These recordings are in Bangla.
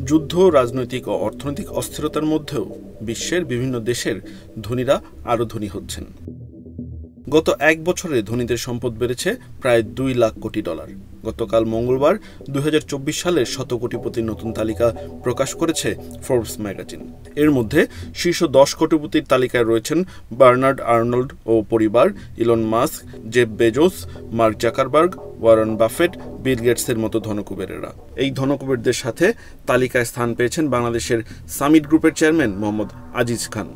যুদ্ধ, রাজনৈতিক ও অর্থনৈতিক অস্থিরতার মধ্যেও বিশ্বের বিভিন্ন দেশের ধনীরা আরও ধনী হচ্ছেন। গত এক বছরে ধনীদের সম্পদ বেড়েছে প্রায় 2 লাখ কোটি ডলার। গতকাল মঙ্গলবার 2024 সালের 100 কোটিপতির নতুন তালিকা প্রকাশ করেছে ফোর্বস ম্যাগাজিন। এর মধ্যে শীর্ষ 10 কোটিপতির তালিকায় রয়েছেন বার্নার্ড আর্নল্ড ও পরিবার, Elon Musk, Jeff Bezos, Mark Zuckerberg, Warren Buffett, Bill গেটসের মতো ধনকুবেরেরা। এই ধনকুবেরদের সাথে তালিকায় স্থান পেয়েছেন বাংলাদেশের সামিট গ্রুপের চেয়ারম্যান মোহাম্মদ আজিজ খান।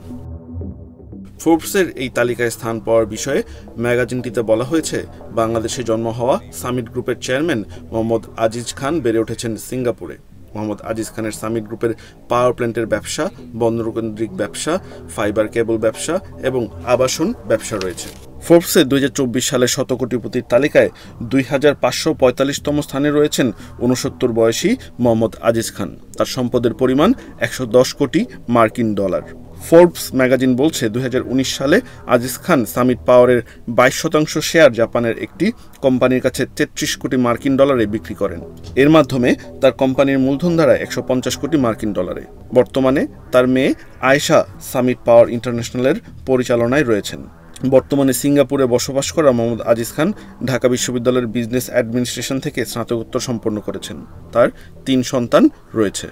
ফোর্বসের এই তালিকায় স্থান পাওয়ার বিষয়ে ম্যাগাজিনটিতে বলা হয়েছে, বাংলাদেশে জন্ম হওয়া সামিট গ্রুপের চেয়ারম্যান মোহাম্মদ আজিজ খান বেড়ে উঠেছেন সিঙ্গাপুরে। মোহাম্মদ আজিজ খানের সামিট গ্রুপের পাওয়ার প্ল্যান্টের ব্যবসা, বন্দরকেন্দ্রিক ব্যবসা, ফাইবার কেবল ব্যবসা এবং আবাসন ব্যবসা রয়েছে। ফোর্বসের 2024 সালের 100 কোটিপতির তালিকায় 2545তম স্থানে রয়েছেন 69 বয়সী মোহাম্মদ আজিজ খান। তার সম্পদের পরিমাণ 110 কোটি মার্কিন ডলার। ফোর্বস ম্যাগাজিন বলছে, 2019 সালে আজিজ খান সামিট পাওয়ারের 22% শেয়ার জাপানের একটি কোম্পানির কাছে 33 কোটি মার্কিন ডলারে বিক্রি করেন। এর মাধ্যমে তার কোম্পানির মূলধন দাঁড়ায় 150 কোটি মার্কিন ডলারে। বর্তমানে তার মেয়ে আয়েশা সামিট পাওয়ার ইন্টারন্যাশনালের পরিচালনায় রয়েছেন। বর্তমানে সিঙ্গাপুরে বসবাস করা মোহাম্মদ আজিজ খান ঢাকা বিশ্ববিদ্যালয়ের বিজনেস অ্যাডমিনিস্ট্রেশন থেকে স্নাতকোত্তর সম্পন্ন করেছেন। তার 3 সন্তান রয়েছে।